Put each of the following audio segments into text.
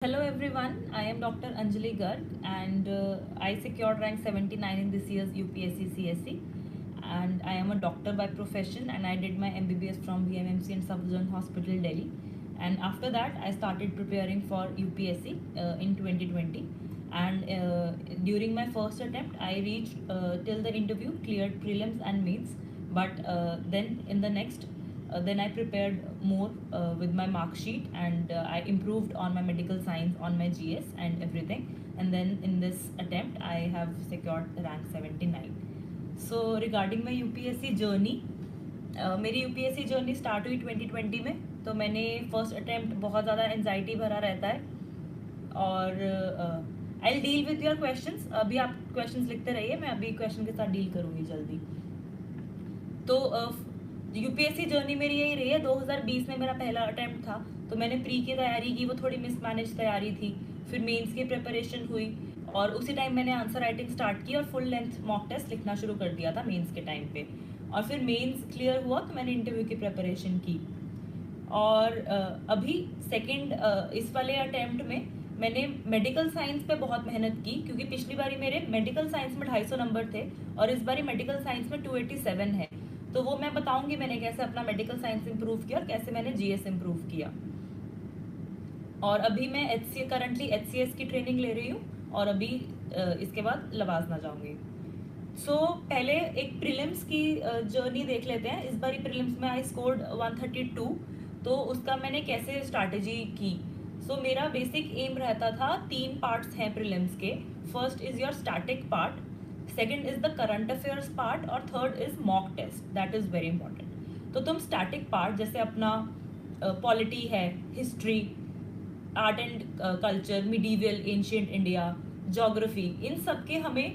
Hello everyone, I am Dr. Anjali Garg and I secured rank 79 in this year's UPSC CSE and I am a doctor by profession and I did my MBBS from BMMC and Safdarjung Hospital, Delhi. And after that, I started preparing for UPSC in 2020 and during my first attempt, I reached till the interview, cleared prelims and mains, but then in the next then I prepared more with my mark sheet and I improved on my medical science, on my GS and everything. And then in this attempt, I have secured rank 79. So regarding my UPSC journey, मेरी UPSC journey start हुई 2020 में. तो मैंने first attempt बहुत ज़्यादा anxiety भरा रहता है और I deal with your questions. अभी आप क्वेश्चंस लिखते रहिए, मैं अभी क्वेश्चन के साथ डील करूँगी जल्दी. तो यूपीएससी जर्नी मेरी यही रही है. 2020 में मेरा पहला अटेम्प्ट था, तो मैंने प्री की तैयारी की, वो थोड़ी मिसमैनेज तैयारी थी. फिर मेंस की प्रिपरेशन हुई और उसी टाइम मैंने आंसर राइटिंग स्टार्ट की और फुल लेंथ मॉक टेस्ट लिखना शुरू कर दिया था मेंस के टाइम पे. और फिर मेंस क्लियर हुआ तो मैंने इंटरव्यू की प्रिपरेशन की. और अभी सेकंड इस वाले अटेम्प्ट में मैंने मेडिकल साइंस पे बहुत मेहनत की, क्योंकि पिछली बारी मेरे मेडिकल साइंस में 250 नंबर थे और इस बारी मेडिकल साइंस में 287 है. तो वो मैं बताऊंगी मैंने कैसे अपना मेडिकल साइंस इंप्रूव किया और कैसे मैंने जीएस इंप्रूव किया. और अभी मैं करंटली एचसीएस की ट्रेनिंग ले रही हूँ और अभी इसके बाद लवाजना जाऊंगी. सो पहले एक प्रीलिम्स की जर्नी देख लेते हैं. इस बारी प्रीलिम्स में आई स्कोर्ड 132. तो उसका मैंने कैसे स्ट्रैटेजी की. सो मेरा बेसिक एम रहता था, 3 पार्ट्स हैं प्रीलिम्स के. First is your static part, second is the current affairs part और third is mock test. That is very important. तो तुम स्टैटिक पार्ट जैसे अपना पॉलिटी है, history, art and culture, medieval ancient India, geography, इन सब के हमें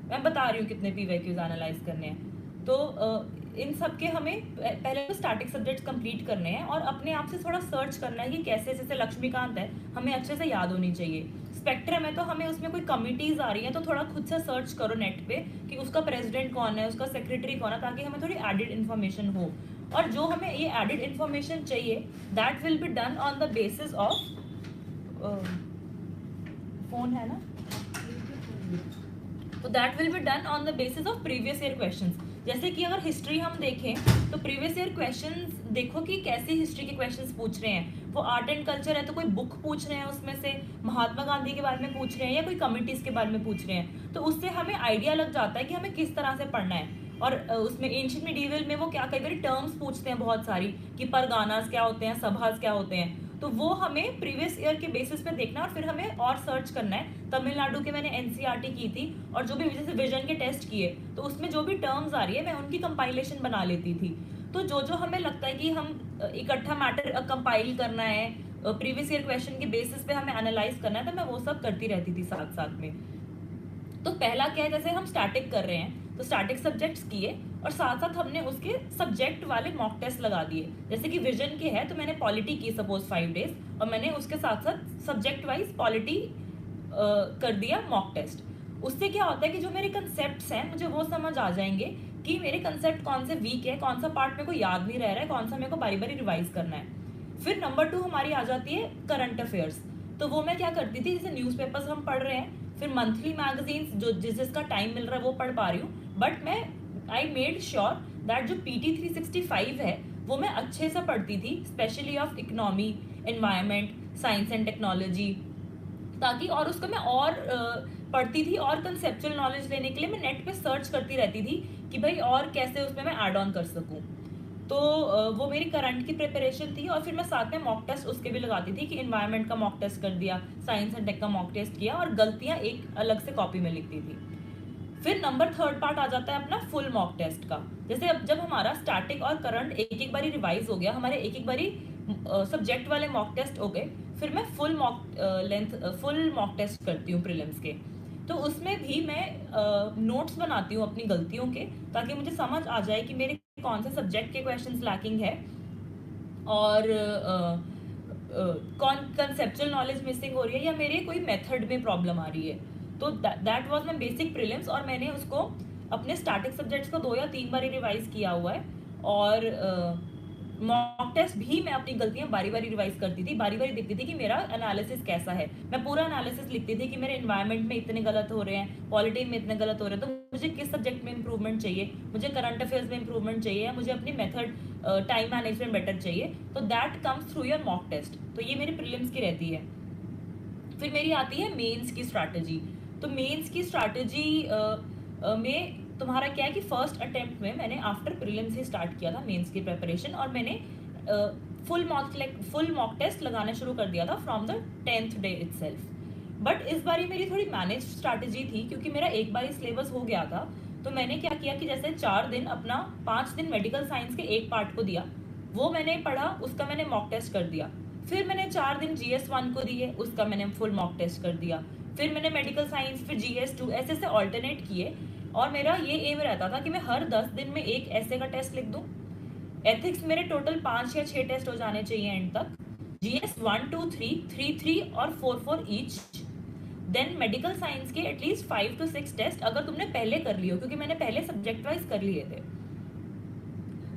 मैं बता रही हूँ कितने पीवाईक्यूज एनालाइज करने हैं. तो इन सब के हमें पहले तो स्टैटिक सब्जेक्ट्स कंप्लीट करने हैं और अपने आप से थोड़ा सर्च करना है कि कैसे, जैसे लक्ष्मीकांत है हमें अच्छे से याद होनी चाहिए. स्पेक्ट्रम है तो हमें उसमें कोई कमिटीज आ रही हैं तो थोड़ा खुद से सर्च करो नेट पे कि उसका प्रेसिडेंट कौन है, उसका सेक्रेटरी कौन है, ताकि हमें थोड़ी एडिड इन्फॉर्मेशन हो. और जो हमें ये एडिड इन्फॉर्मेशन चाहिए that will be done on the basis of phone है ना, तो that will be done on the basis of previous year questions. जैसे कि अगर हिस्ट्री हम देखें तो प्रीवियस ईयर क्वेश्चंस देखो कि कैसे हिस्ट्री के क्वेश्चंस पूछ रहे हैं. वो आर्ट एंड कल्चर है तो कोई बुक पूछ रहे हैं, उसमें से महात्मा गांधी के बारे में पूछ रहे हैं या कोई कमिटीज के बारे में पूछ रहे हैं. तो उससे हमें आइडिया लग जाता है कि हमें किस तरह से पढ़ना है. और उसमें एंशिएंट मिडीवल में वो क्या कई बार टर्म्स पूछते हैं बहुत सारी, कि परगानास क्या होते हैं, सभास क्या होते हैं. तो वो हमें प्रीवियस ईयर के बेसिस पे देखना और फिर हमें और सर्च करना है. तमिलनाडु के मैंने एनसीईआरटी की थी और जो भी जैसे विजन के टेस्ट किए तो उसमें जो भी टर्म्स आ रही है मैं उनकी कंपाइलेशन बना लेती थी. तो जो जो हमें लगता है कि हम इकट्ठा मैटर कंपाइल करना है, प्रीवियस ईयर क्वेश्चन के बेसिस पे हमें एनालाइज करना है, तो मैं वो सब करती रहती थी साथ साथ में. तो पहला क्या है, जैसे हम स्टैटिक कर रहे हैं तो स्टैटिक सब्जेक्ट्स किए और साथ साथ हमने उसके सब्जेक्ट वाले मॉक टेस्ट लगा दिए. जैसे कि विजन के है तो मैंने पॉलिटी की सपोज 5 डेज और मैंने उसके साथ साथ सब्जेक्ट वाइज पॉलिटी कर दिया मॉक टेस्ट. उससे क्या होता है कि जो मेरे कंसेप्ट्स हैं मुझे वो समझ आ जाएंगे कि मेरे कंसेप्ट कौन से वीक है, कौन सा पार्ट मेरे को याद नहीं रह रहा है, कौन सा मेरे को बारी बारी रिवाइज करना है. फिर नंबर 2 हमारी आ जाती है करंट अफेयर्स. तो वो मैं क्या करती थी, जैसे न्यूज़पेपर्स हम पढ़ रहे हैं, फिर मंथली मैगजीन्स जो जिसका टाइम मिल रहा है वो पढ़ पा रही हूँ, बट मैं आई मेड श्योर दैट जो PT 365 है वो मैं अच्छे से पढ़ती थी, specially of economy, environment, science and technology, ताकि और उसको मैं और पढ़ती थी और कंसेप्चुअल नॉलेज लेने के लिए मैं नेट पे सर्च करती रहती थी कि भाई और कैसे उसमें मैं ऐड ऑन कर सकूँ. तो वो मेरी करंट की प्रिपरेशन थी. और फिर मैं साथ में मॉक टेस्ट उसके भी लगाती थी कि इन्वायरमेंट का मॉक टेस्ट कर दिया, साइंस एंड टेक का मॉक टेस्ट किया और गलतियां एक अलग से कॉपी में लिखती थी. फिर नंबर 3 पार्ट आ जाता है अपना फुल मॉक टेस्ट का. जैसे अब जब हमारा स्टैटिक और करंट एक एक बारी रिवाइज हो गया, हमारे एक एक बारी सब्जेक्ट वाले मॉक टेस्ट हो गए, फिर मैं फुल मॉक टेस्ट करती हूँ प्रीलिम्स के. तो उसमें भी मैं नोट्स बनाती हूँ अपनी गलतियों के, ताकि मुझे समझ आ जाए कि मेरे कौन से सब्जेक्ट के क्वेश्चंस लैकिंग है और कौन कंसेप्चुअल नॉलेज मिसिंग हो रही है या मेरे कोई मेथड में प्रॉब्लम आ रही है. तो that was my basic prelims और मैंने उसको अपने स्टैटिक सब्जेक्ट्स को 2 या 3 बार रिवाइज किया हुआ है. और मॉक टेस्ट भी मैं अपनी गलतियां बारी बारी रिवाइज करती थी, बारी बारी देखती थी कि मेरा एनालिसिस कैसा है। मैं पूरा एनालिसिस लिखती थी कि मेरे एनवायरनमेंट में इतने गलत हो रहे हैं, पॉलिटी में इतने गलत हो रहे हैं, तो मुझे किस सब्जेक्ट में इंप्रूवमेंट चाहिए, मुझे करंट अफेयर्स में इंप्रूवमेंट चाहिए, या मुझे अपनी मेथड टाइम मैनेजमेंट बेटर चाहिए। तो that comes through your mock test. तो ये मेरी प्रीलिम्स की रहती है। फिर मेरी आती है मेंस की स्ट्रैटेजी। तो मेंस की स्ट्रैटेजी में तुम्हारा क्या है कि फर्स्ट अटेम्प्ट में मैंने आफ्टर प्रीलिम्स ही स्टार्ट किया था मेंस की प्रिपरेशन, और मैंने फुल मॉक टेस्ट लगाना शुरू कर दिया था from the 10th day itself. But इस बारी मेरी थोड़ी मैनेज स्ट्रैटेजी थी, क्योंकि मेरा एक बार सिलेबस हो गया था। तो मैंने क्या किया कि जैसे 4 दिन अपना 5 दिन मेडिकल साइंस के एक पार्ट को दिया, वो मैंने पढ़ा, उसका मैंने मॉक टेस्ट कर दिया। फिर मैंने 4 दिन GS1 को दिए, उसका मैंने फुल मॉक टेस्ट कर दिया। फिर मैंने मेडिकल साइंस, फिर GS2, ऐसे ऐसे ऑल्टरनेट किए। और मेरा ये एम रहता था कि मैं हर 10 दिन में एक ऐसे का टेस्ट लिख दूं। एथिक्स मेरे टोटल 5 या 6 टेस्ट हो जाने चाहिए एंड तक। GS 1, 2, 3, 3, 3 और 4, 4 ईच। देन मेडिकल साइंस के एटलीस्ट 5 to 6 टेस्ट अगर तुमने पहले कर लियो, क्योंकि मैंने पहले सब्जेक्ट वाइज कर लिए थे।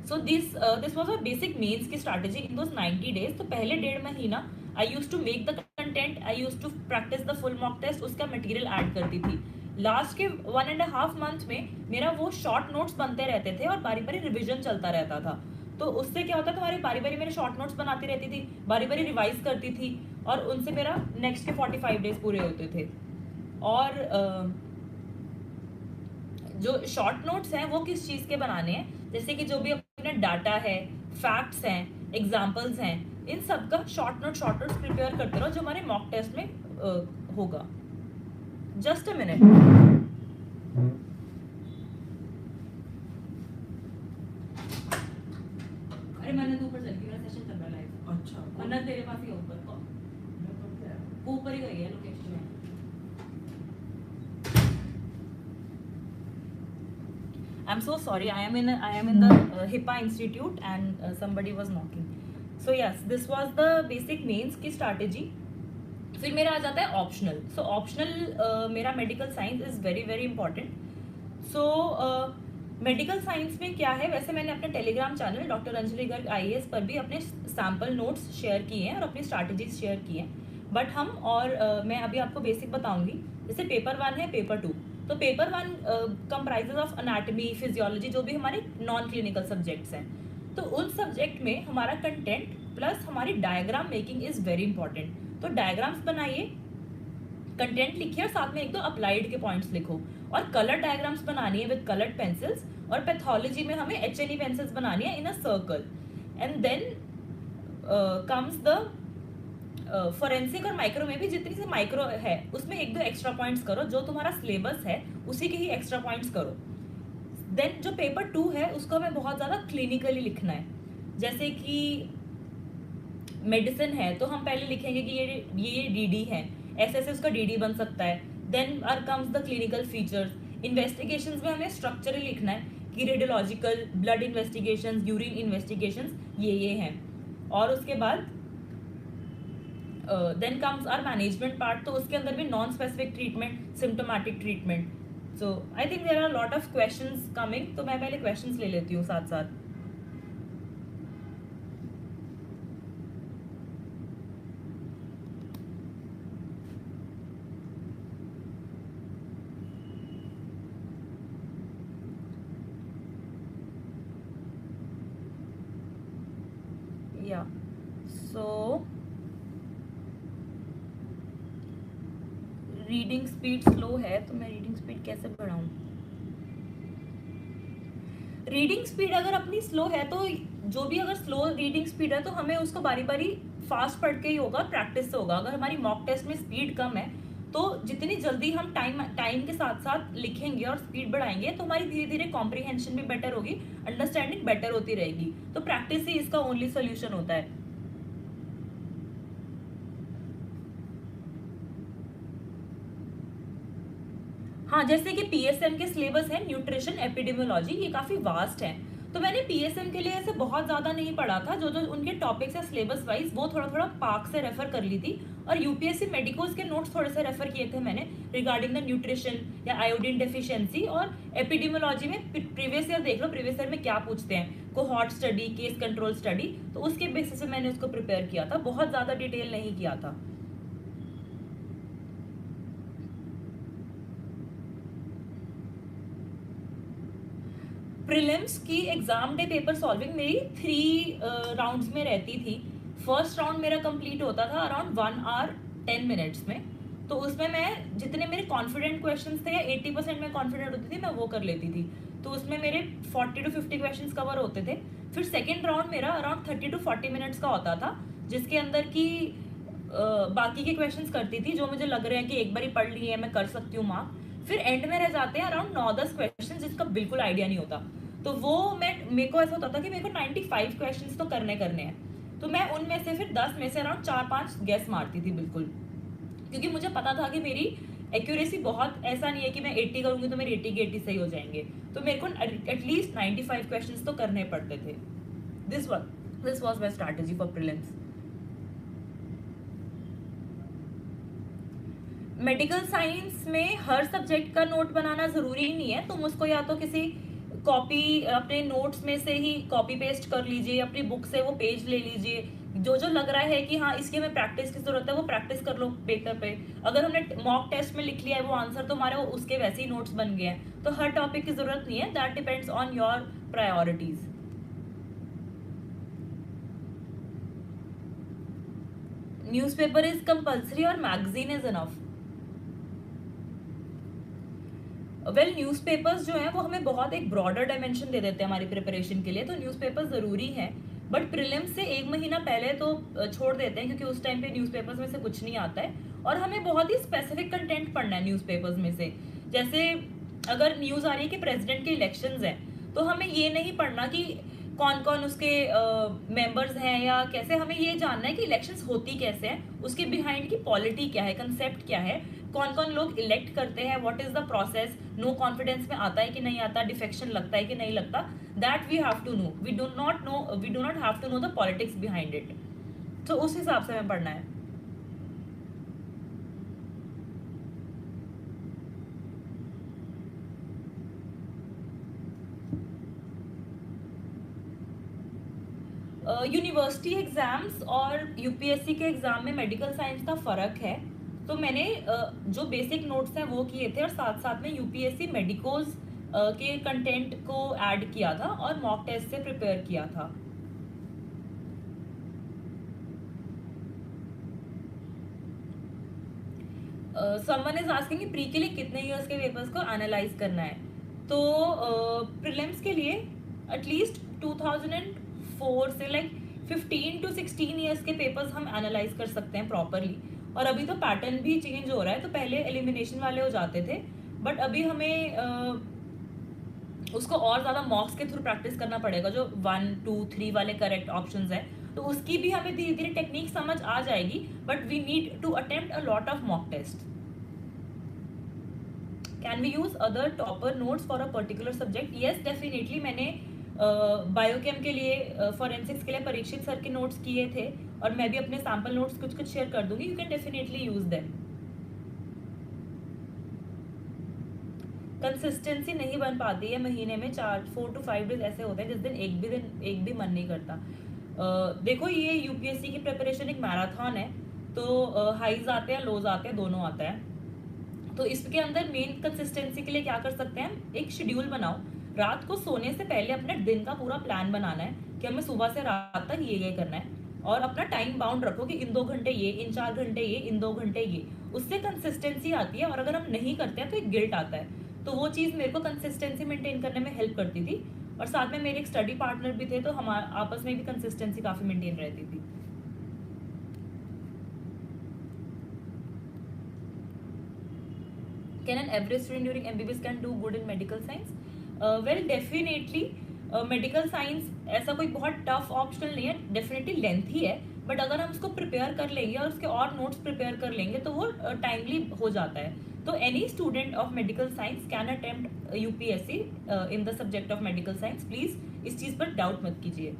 So this was a basic mains की स्ट्रैटेजी इन दोस 90 डेज। तो पहले 1.5 महीना I used to make the content, I used to practise the full mock test, उसका मटेरियल ऐड करती थी। लास्ट के 1.5 मंथ में मेरा वो शॉर्ट नोट्स बनते रहते थे और बारी बारी रिविजन चलता रहता था। तो उससे क्या होता था, तुम्हारी बारी बारी मैंने शॉर्ट नोट्स बनाती रहती थी, बारी बारी रिवाइज करती थी, और उनसे मेरा नेक्स्ट के 45 डेज पूरे होते थे। और जो शॉर्ट नोट्स हैं वो किस चीज़ के बनाने हैं, जैसे कि जो भी अपने डाटा है, फैक्ट्स हैं, एग्जाम्पल्स हैं, इन सब का शॉर्ट नोट्स प्रिपेयर करते रहो जो हमारे मॉक टेस्ट में होगा। Just a minute. अरे मैंने तो ऊपर चल गई, मेरा सेशन चल रहा है लाइव। अच्छा, वरना तेरे पास ही ऊपर ऊपर ही गई है लोकेशन में। I'm so sorry. I am in the HIPAA Institute and somebody was knocking. So yes, this was the basic mains की strategy. फिर मेरा आ जाता है ऑप्शनल। सो ऑप्शनल मेरा medical science is very very important. So medical science में क्या है, वैसे मैंने अपने Telegram channel doctor Anjali Garg IAS पर भी अपने सैम्पल नोट्स शेयर किए हैं और अपनी स्ट्रैटेजीज शेयर की हैं। बट हम मैं अभी आपको बेसिक बताऊंगी। जैसे पेपर 1 है, पेपर 2। तो paper 1 comprises of anatomy, physiology, जो भी हमारे नॉन क्लिनिकल सब्जेक्ट्स हैं। तो उन सब्जेक्ट में हमारा कंटेंट प्लस हमारी diagram making is very important. तो डायग्राम्स बनाइए, कंटेंट लिखिए, और साथ में 1-2 अप्लाइड के पॉइंट्स लिखो। और कलर डायग्राम्स बनानी है विद कलर्ड पेंसिल्स। और पैथोलॉजी में हमें HNE पेंसिल्स बनानी है in a circle. And then comes the forensic और माइक्रो में भी जितनी से माइक्रो है उसमें 1-2 एक्स्ट्रा पॉइंट्स करो, जो तुम्हारा सिलेबस है उसी के ही एक्स्ट्रा पॉइंट्स करो। देन जो पेपर 2 है उसको हमें बहुत ज़्यादा क्लिनिकली लिखना है। जैसे कि मेडिसिन है तो हम पहले लिखेंगे कि ये DD है, ऐसे ऐसे उसका DD बन सकता है। Then are comes the clinical features. Investigations में हमें स्ट्रक्चरली लिखना है कि radiological, blood investigations, urine investigations ये हैं। और उसके बाद then comes are management part. तो उसके अंदर भी non specific treatment, symptomatic treatment. So I think there are lot of questions coming, तो मैं पहले क्वेश्चंस ले लेती हूँ साथ साथ। या सो रीडिंग स्पीड स्लो है, तो मैं रीडिंग स्पीड कैसे बढ़ाऊं? रीडिंग स्पीड अगर अपनी स्लो है तो जो भी अगर स्लो रीडिंग स्पीड है तो हमें उसको बारी बारी फास्ट पढ़ के ही होगा, प्रैक्टिस से होगा। अगर हमारी मॉक टेस्ट में स्पीड कम है तो जितनी जल्दी हम टाइम के साथ साथ लिखेंगे और स्पीड बढ़ाएंगे तो हमारी धीरे धीरे कॉम्प्रिहेंशन भी बेटर होगी, अंडरस्टैंडिंग बेटर होती रहेगी। तो प्रैक्टिस ही इसका ओनली सोल्यूशन होता है। हाँ, जैसे कि PSM के सिलेबस है न्यूट्रिशन एपिडेमियोलॉजी, ये काफी वास्ट है। तो मैंने PSM के लिए ऐसे बहुत ज्यादा नहीं पढ़ा था, जो जो उनके टॉपिक्स है सिलेबस वाइज वो थोड़ा थोड़ा पार्क से रेफर कर ली थी और यूपीएससी मेडिकोज के नोट्स थोड़े से रेफर किए थे मैंने रिगार्डिंग द न्यूट्रिशन या आयोडीन डेफिशिएंसी, और एपिडेमियोलॉजी में प्रीवियस ईयर देख लो, प्रीवियस ईयर में क्या पूछते हैं, cohort study, case control study, तो उसके बेसिस पे मैंने उसको प्रिपेयर किया था, बहुत ज्यादा डिटेल नहीं किया था। प्रीलिम्स की एग्जाम डे पेपर सॉल्विंग मेरी 3 राउंड्स में रहती थी। फर्स्ट राउंड मेरा कंप्लीट होता था अराउंड 1 आवर 10 मिनट्स में, तो उसमें मैं जितने मेरे कॉन्फिडेंट क्वेश्चंस थे या 80% में कॉन्फिडेंट होती थी मैं वो कर लेती थी, तो उसमें मेरे 40 to 50 क्वेश्चंस कवर होते थे। फिर सेकेंड राउंड मेरा अराउंड 30 to 40 मिनट्स का होता था, जिसके अंदर की बाकी के क्वेश्चंस करती थी जो मुझे लग रहे हैं कि एक बार ही पढ़ लिए मैं कर सकती हूँ मार्क। फिर एंड में रह जाते हैं अराउंड 9-10 क्वेश्चन जिसका बिल्कुल आइडिया नहीं होता, तो वो मेरे को ऐसा होता था कि मेरे को 95 क्वेश्चंस तो करने हैं, तो मैं उनमें से फिर 10 में से अराउंड 4-5 गेस मारती थी बिल्कुल, क्योंकि मुझे पता था कि मेरी एक्यूरेसी बहुत, ऐसा नहीं है कि मैं 80 करूंगी तो मेरी 80 के 80 सही हो जाएंगे, तो मेरे को एटलीस्ट 95 क्वेश्चंस तो करने पड़ते थे। This was my strategy for prelims. Medical science में हर सब्जेक्ट का नोट बनाना जरूरी ही नहीं है, तुम उसको या तो किसी कॉपी अपने नोट्स में से ही कॉपी पेस्ट कर लीजिए, अपनी बुक से वो पेज ले लीजिए, जो जो लग रहा है कि हाँ इसकी हमें प्रैक्टिस की जरूरत है वो प्रैक्टिस कर लो पेपर पे। अगर हमने मॉक टेस्ट में लिख लिया है वो आंसर तो हमारे उसके वैसे ही नोट्स बन गए हैं, तो हर टॉपिक की जरूरत नहीं है, that depends on your priorities. Newspaper is compulsory और magazine is enough. Well newspapers जो है वो हमें बहुत एक ब्रॉडर डायमेंशन दे देते हैं हमारी प्रिपरेशन के लिए, तो न्यूज़पेपर्स ज़रूरी है, बट प्रीलिम्स से 1 महीना पहले तो छोड़ देते हैं, क्योंकि उस टाइम पे न्यूज़पेपर्स में से कुछ नहीं आता है, और हमें बहुत ही स्पेसिफिक कंटेंट पढ़ना है न्यूज़पेपर्स में से। जैसे अगर न्यूज़ आ रही है कि प्रेसिडेंट के इलेक्शंस हैं, तो हमें ये नहीं पढ़ना कि कौन कौन उसके मेंबर्स हैं या कैसे, हमें ये जानना है कि इलेक्शंस होती कैसे हैं, उसके बिहाइंड की पॉलिटी क्या है, कंसेप्ट क्या है, कौन कौन लोग इलेक्ट करते हैं, what is the process, no confidence में आता है कि नहीं आता, डिफेक्शन लगता है कि नहीं लगता, that we have to know, we do not have to know the politics behind it, तो उस हिसाब से हमें पढ़ना है। यूनिवर्सिटी एग्जाम्स और यूपीएससी के एग्जाम में मेडिकल साइंस का फर्क है, तो मैंने जो बेसिक नोट्स हैं वो किए थे, और साथ साथ में यूपीएससी मेडिकोज के कंटेंट को ऐड किया था और मॉक टेस्ट से प्रिपेयर किया था। समवन इज आस्किंग कि प्री के लिए कितने इयर्स के पेपर्स को एनालाइज करना है, तो प्रीलिम्स के लिए एटलीस्ट 2004 से लाइक 15 to 16 इयर्स के पेपर्स हम एनालाइज कर सकते हैं प्रॉपरली, और अभी तो पैटर्न भी चेंज हो रहा है, तो पहले एलिमिनेशन वाले हो जाते थे, बट अभी हमें उसको और ज़्यादा मॉक्स के थ्रू प्रैक्टिस करना पड़ेगा, जो 1, 2, 3 वाले करेक्ट ऑप्शंस हैं, तो उसकी भी हमें धीरे धीरे टेक्निक समझ आ जाएगी, but we need to attempt a lot of mock test. Can we use other topper notes for a particular subject? Yes definitely, मैंने बायोकेम के लिए, फॉरेंसिक्स के लिए परीक्षित सर के नोट्स किए थे, और मैं भी अपने सैम्पल नोट्स कुछ कुछ शेयर कर दूंगी, you can definitely use them. Consistency नहीं बन पाती है, महीने में 4 to 5 डेज ऐसे होते हैं जिस दिन एक भी मन नहीं करता। देखो ये यूपीएससी की प्रिपरेशन एक मैराथन है, तो हाईज आते हैं, लोज आते हैं, दोनों आता है, तो इसके अंदर मेन कंसिस्टेंसी के लिए क्या कर सकते हैं, एक शेड्यूल बनाओ, रात को सोने से पहले अपने दिन का पूरा प्लान बनाना है कि हमें सुबह से रात तक ये करना है, और अपना टाइम बाउंड रखो कि इन 2 घंटे ये, इन 4 घंटे ये, इन 2 घंटे ये, उससे कंसिस्टेंसी आती है, और अगर हम नहीं करते हैं तो एक गिल्ट आता है, तो वो चीज़ मेरे को कंसिस्टेंसी मेंटेन करने में हेल्प करती थी, और साथ में मेरे एक स्टडी पार्टनर भी थे, तो हमारे आपस में भी कंसिस्टेंसी काफ़ी मेंटेन रहती थी। Can an average student during MBBS can do good in medical science? Well, definitely medical science ऐसा कोई बहुत टफ ऑप्शनल नहीं है, डेफिनेटली लेंथी है, बट अगर हम उसको प्रिपेयर कर लेंगे और उसके और नोट्स प्रिपेयर कर लेंगे तो वो टाइमली हो जाता है, तो any student of medical science can attempt UPSC in the subject of medical science. Please इस चीज पर डाउट मत कीजिए।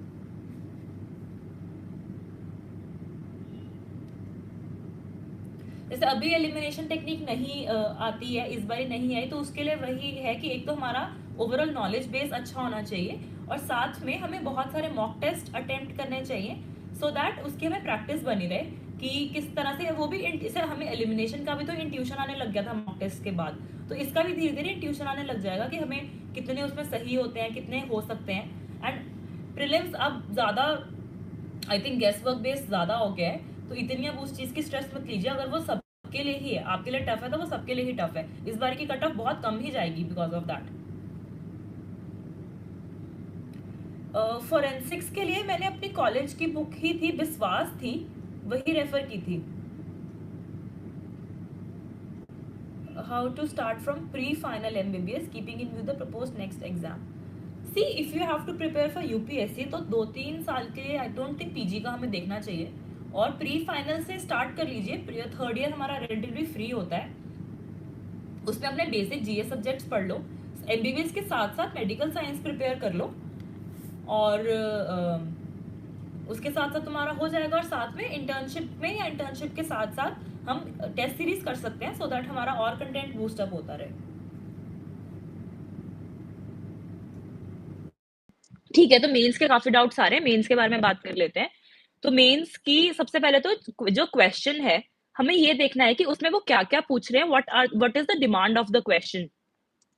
जैसे अभी एलिमिनेशन टेक्निक नहीं आती है, इस बार नहीं आई, तो उसके लिए वही है कि एक तो हमारा ओवरऑल नॉलेज बेस अच्छा होना चाहिए और साथ में हमें बहुत सारे मॉक टेस्ट अटेम्प्ट करने चाहिए सो दैट उसकी हमें प्रैक्टिस बनी रहे कि किस तरह से वो भी इसे हमें एलिमिनेशन का भी तो इंट्यूशन आने लग गया था मॉक टेस्ट के बाद, तो इसका भी धीरे धीरे इंट्यूशन आने लग जाएगा कि हमें कितने उसमें सही होते हैं, कितने हो सकते हैं। एंड प्रीलिम्स अब ज़्यादा I think guess work based ज़्यादा हो गया है, तो इतनी अब उस चीज़ की स्ट्रेस मत लीजिए। अगर वो सबके लिए ही है, आपके लिए टफ है, तो वो सबके लिए ही टफ है। इस बार की कट ऑफ बहुत कम ही जाएगी बिकॉज ऑफ दैट। फोरेंसिक्स के लिए मैंने अपनी कॉलेज की बुक ही थी, विश्वास थी, वही रेफर की थी। How to start from pre final MBBS keeping in view the proposed next exam. See if you have to prepare for UPSC तो 2-3 साल के लिए आई डोंट थिंक PG का हमें देखना चाहिए, और प्री फाइनल से स्टार्ट कर लीजिए। थर्ड ईयर हमारा रिलेटिवली फ्री होता है, उसमें अपने बेसिक GS सब्जेक्ट्स पढ़ लो, MBBS के साथ साथ मेडिकल साइंस प्रिपेयर कर लो, और उसके साथ साथ तुम्हारा हो जाएगा। और साथ में इंटर्नशिप में या इंटर्नशिप के साथ साथ हम टेस्ट सीरीज कर सकते हैं सो दैट हमारा और कंटेंट बूस्ट अप होता रहे। ठीक है, तो मेंस के काफी डाउट्स आ रहे हैं, मेंस के बारे में बात कर लेते हैं। तो मेंस की सबसे पहले तो जो क्वेश्चन है, हमें ये देखना है कि उसमें वो क्या क्या पूछ रहे हैं, what is the demand of the question.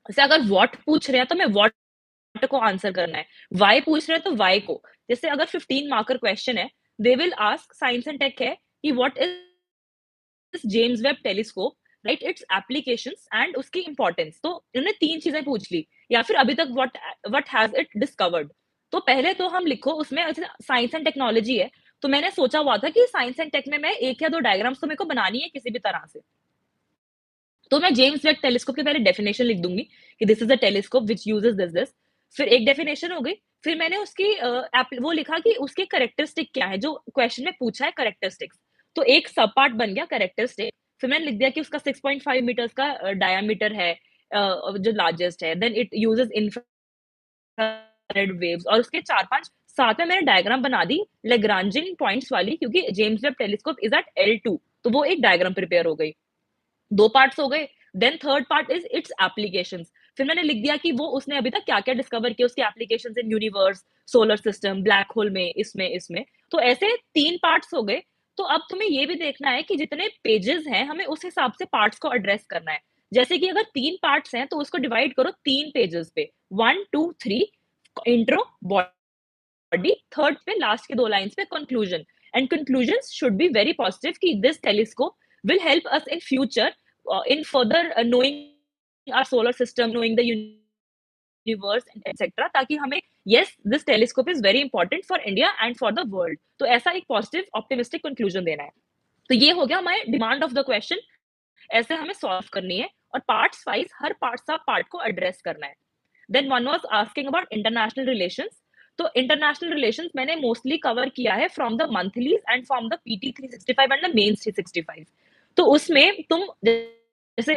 जैसे अगर व्हाट पूछ रहे हैं तो मैं व्हाट को आंसर करना है, वाई पूछ रहे हैं तो वाई को। जैसे अगर 15 मार्कर क्वेश्चन है, they will ask, science and tech है, कि what is James Webb telescope, right, its applications and उसकी इंपॉर्टेंस। तो इन्होंने 3 चीजें पूछ ली, या फिर अभी तक व्हाट हैज इट डिस्कवर्ड। तो पहले तो हम लिखो उसमें, साइंस एंड टेक्नोलॉजी है, तो मैंने सोचा हुआ था कि साइंस एंड टेक में मैं 1 या 2 डायग्राम्स तो मेरे को बनानी है किसी भी तरह से। तो मैं जेम्स वेब टेलीस्कोप की पहले डेफिनेशन लिख दूंगी कि this is a telescope which uses this. फिर एक डेफिनेशन हो गई, फिर मैंने उसकी वो लिखा कि उसके करेक्टरिस्टिक क्या है, जो क्वेश्चन में पूछा है करेक्टरिस्टिक्स। तो एक सब पार्ट बन गया करेक्टरिस्टिक। फिर मैंने लिख दिया कि उसका 6.5 मीटर्स का डायामीटर है, जो लार्जेस्ट है, then it uses infrared waves, और उसके 4-5 साथ में मैंने डायग्राम बना दी लेग्रांजिन पॉइंट्स वाली, क्योंकि James Webb telescope is at L2, तो वो एक डायग्राम प्रिपेयर हो गई। 2 पार्ट्स हो गए। Then third part is its applications. फिर मैंने लिख दिया कि वो उसने अभी तक क्या क्या डिस्कवर किया, उसकी applications in universe, solar system, black hole में, इसमें। तो ऐसे 3 पार्ट्स हो गए। तो अब तुम्हें ये भी देखना है कि जितने पेजेस हैं, हमें उस हिसाब से पार्ट्स को एड्रेस करना है। जैसे कि अगर 3 पार्ट्स हैं तो उसको डिवाइड करो 3 पेजेस पे, 1 2 3, इंट्रो, बॉडी, थर्ड पे लास्ट के 2 लाइंस पे conclusion. And conclusion should be very positive कि this telescope will help us in future in further knowing our solar system, knowing the universe, etc. ताकि हमें yes, this telescope is very important for India and for the world. तो ऐसा एक positive optimistic conclusion देना है। तो ये हो गया हमारे डिमांड ऑफ द क्वेश्चन, ऐसे हमें सॉल्व करनी है, और पार्ट्स वाइज हर पार्ट को एड्रेस करना है। Then one was asking about international relations. तो इंटरनेशनल रिलेशंस मैंने मोस्टली कवर किया है from the monthlies and from the PT 365 and the mains 365। तो उसमें तुम जैसे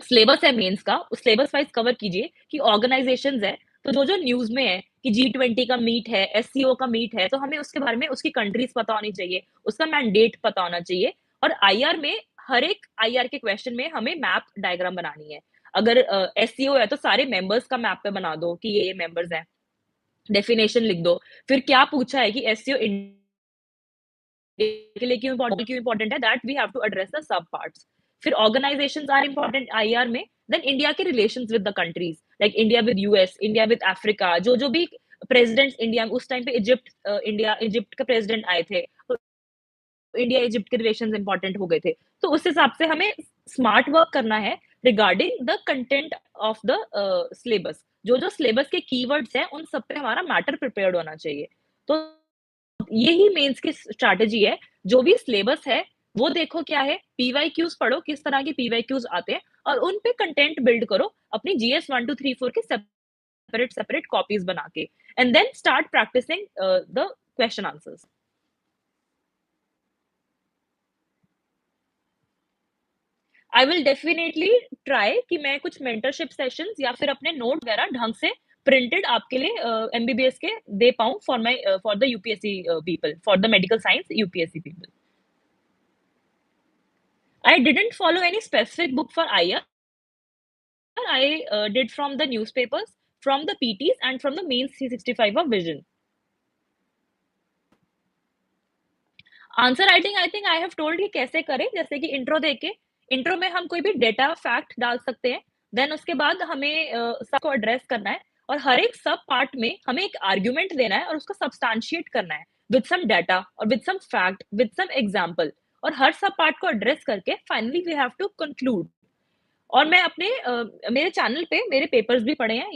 सिलेबस है मेंस का, उस सिलेबस वाइज कवर कीजिए कि ऑर्गेनाइजेशंस है, तो जो जो न्यूज में है कि G20 का मीट है, SCO का मीट है, तो हमें उसके बारे में, उसकी कंट्रीज पता होनी चाहिए, उसका मैंडेट पता होना चाहिए। और IR में, हर एक IR के क्वेश्चन में हमें मैप डायग्राम बनानी है। अगर SCO है तो सारे मेंबर्स का मैप पे बना दो कि ये मेंबर्स हैं, डेफिनेशन लिख दो। फिर क्या पूछा है कि SCO के लिए क्यों इंपॉर्टेंट है, that we have to address the sub parts. फिर ऑर्गेनाइजेशंस आर इंपॉर्टेंट IR में। देन इंडिया के relations with the countries, like India with US, India with Africa, जो जो भी प्रेसिडेंट्स इंडिया, उस टाइम पे इजिप्ट के प्रेसिडेंट आए थे, तो इंडिया इजिप्ट के रिलेशंस इंपॉर्टेंट हो गए थे। तो उस हिसाब से हमें स्मार्ट वर्क करना है regarding the content of the syllabus. जो जो सिलेबस के कीवर्ड्स हैं, उन सब पे हमारा मैटर प्रिपेयर्ड होना चाहिए। तो यही मेंस की स्ट्रैटेजी है। जो भी सिलेबस है वो देखो क्या है, PYQs पढ़ो किस तरह के PYQs आते हैं, और उन पे कंटेंट बिल्ड करो अपनी GS 1 2 3 4 के सेपरेट कॉपीज बना के, and then start practising the question answers. I will definitely try कि मैं कुछ मेंटरशिप सेशंस या फिर अपने नोट वगैरह ढंग से प्रिंटेड आपके लिए MBBS के दे पाऊं for the UPSC people, for the medical science UPSC people. I didn't follow any specific book for IR. I did from the newspapers, from the PTs, and from the main C65 of Vision. Answer writing I think I have told कि कैसे करें, जैसे कि intro देके, intro में हम कोई भी डेटा फैक्ट डाल सकते हैं, देन उसके बाद हमें सबको एड्रेस करना है और हर एक सब पार्ट में हमें एक आर्ग्यूमेंट देना है और उसको सब्सटैंशिएट करना है विद सम डाटा और with some fact with some example, और हर सब पार्ट को एड्रेस करके finally we have to conclude. और मैं अपने मेरे चैनल पे मेरे पेपर्स भी पढ़े हैं।